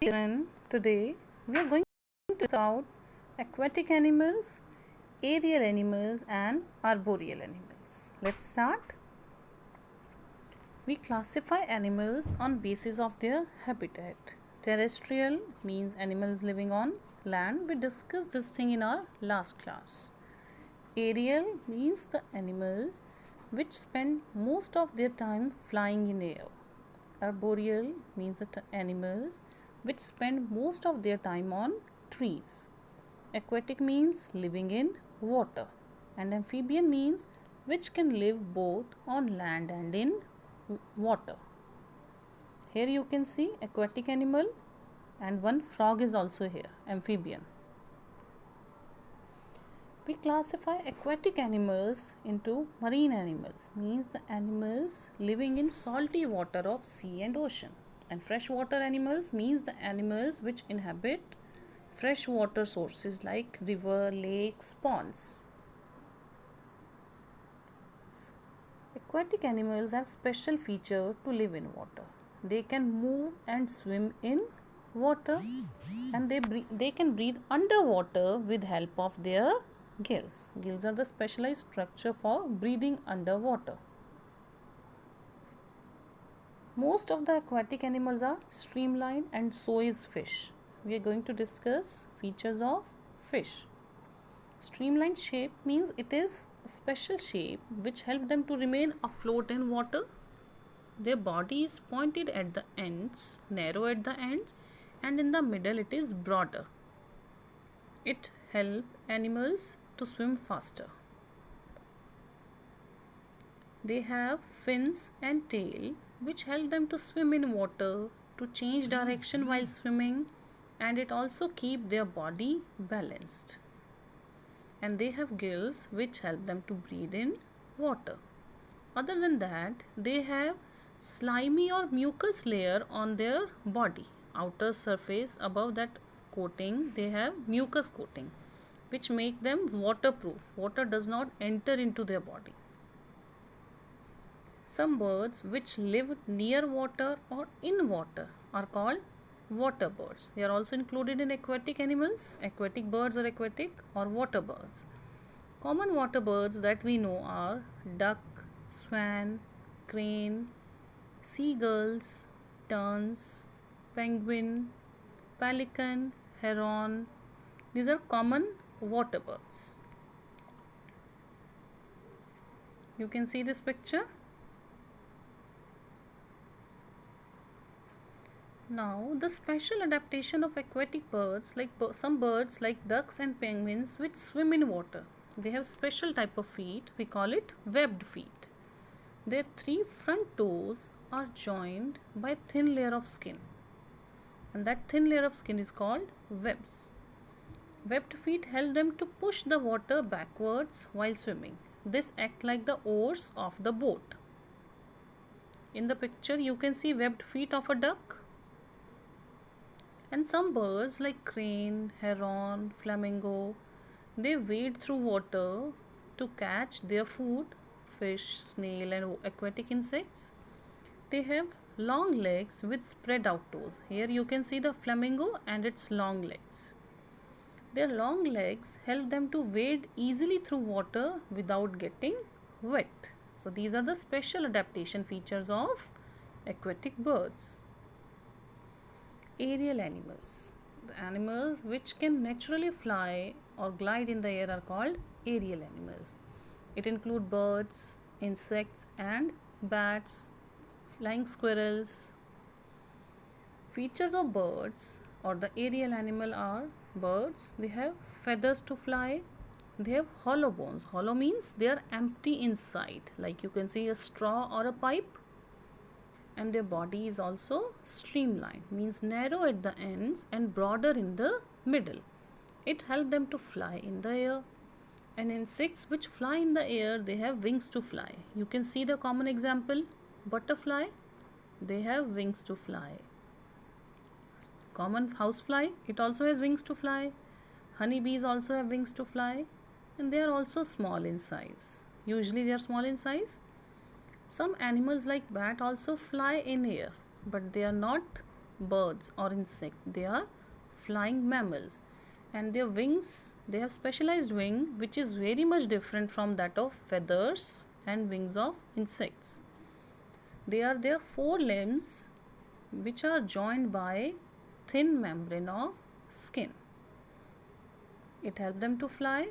Children, today we are going to talk about aquatic animals, aerial animals and arboreal animals. Let's start. We classify animals on basis of their habitat. Terrestrial means animals living on land. We discussed this thing in our last class. Aerial means the animals which spend most of their time flying in air. Arboreal means the animals which spend most of their time on trees. Aquatic means living in water, and amphibian means which can live both on land and in water. Here you can see aquatic animal and one frog is also here, amphibian. We classify aquatic animals into marine animals, means the animals living in salty water of sea and ocean. And freshwater animals means the animals which inhabit freshwater sources like river, lakes, ponds. Aquatic animals have special feature to live in water. They can move and swim in water, and they can breathe underwater with help of their gills. Gills are the specialized structure for breathing underwater. Most of the aquatic animals are streamlined and so is fish. We are going to discuss features of fish. Streamlined shape means it is a special shape which helps them to remain afloat in water. Their body is pointed at the ends, narrow at the ends, and in the middle it is broader. It helps animals to swim faster. They have fins and tail which help them to swim in water, to change direction while swimming, and it also keep their body balanced. And they have gills which help them to breathe in water. Other than that, they have slimy or mucus layer on their body. Outer surface above that coating, they have mucus coating which make them waterproof. Water does not enter into their body. Some birds which live near water or in water are called water birds. They are also included in aquatic animals. Aquatic birds are aquatic or water birds. Common water birds that we know are duck, swan, crane, seagulls, terns, penguin, pelican, heron. These are common water birds. You can see this picture. Now, the special adaptation of aquatic birds, like some birds like ducks and penguins which swim in water. They have special type of feet. We call it webbed feet. Their 3 front toes are joined by thin layer of skin, and that thin layer of skin is called webs. Webbed feet help them to push the water backwards while swimming. This act like the oars of the boat. In the picture you can see webbed feet of a duck. And some birds like crane, heron, flamingo, they wade through water to catch their food, fish, snail and aquatic insects. They have long legs with spread out toes. Here you can see the flamingo and its long legs. Their long legs help them to wade easily through water without getting wet. So these are the special adaptation features of aquatic birds. Aerial animals. The animals which can naturally fly or glide in the air are called aerial animals. It includes birds, insects and bats, flying squirrels. Features of birds or the aerial animal are birds. They have feathers to fly. They have hollow bones. Hollow means they are empty inside, like you can see a straw or a pipe. And their body is also streamlined, means narrow at the ends and broader in the middle. It helps them to fly in the air. And insects which fly in the air, they have wings to fly. You can see the common example, butterfly, they have wings to fly. Common housefly, it also has wings to fly. Honeybees also have wings to fly, and they are also small in size. Usually they are small in size. Some animals like bat also fly in air, but they are not birds or insects. They are flying mammals, and their wings, they have specialized wing which is very much different from that of feathers and wings of insects. They are their four limbs which are joined by thin membrane of skin. It helps them to fly.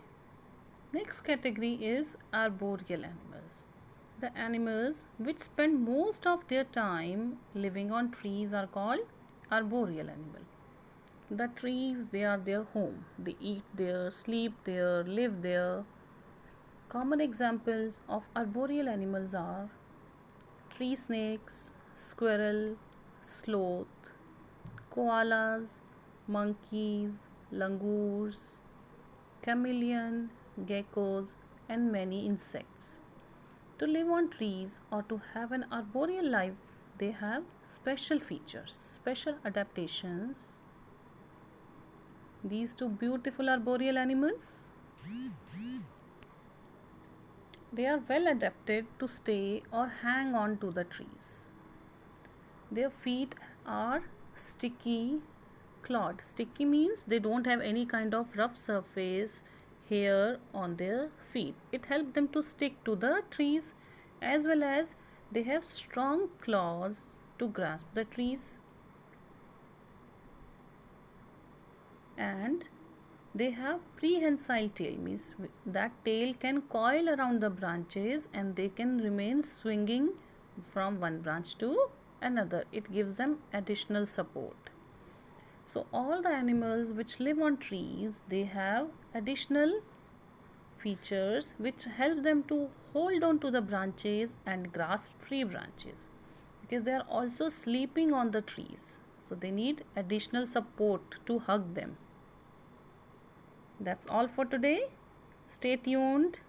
Next category is arboreal animals. The animals which spend most of their time living on trees are called arboreal animal. The trees, they are their home. They eat there, sleep there, live there. Common examples of arboreal animals are tree snakes, squirrel, sloth, koalas, monkeys, langurs, chameleon, geckos, and many insects. To live on trees or to have an arboreal life, they have special features, special adaptations. These two beautiful arboreal animals, they are well adapted to stay or hang on to the trees. Their feet are sticky clawed. Sticky means they don't have any kind of rough surface hair on their feet. It helps them to stick to the trees, as well as they have strong claws to grasp the trees, and they have prehensile tail, means that tail can coil around the branches and they can remain swinging from one branch to another. It gives them additional support. So all the animals which live on trees, they have additional features which help them to hold on to the branches and grasp tree branches, because they are also sleeping on the trees. So they need additional support to hug them. That's all for today. Stay tuned.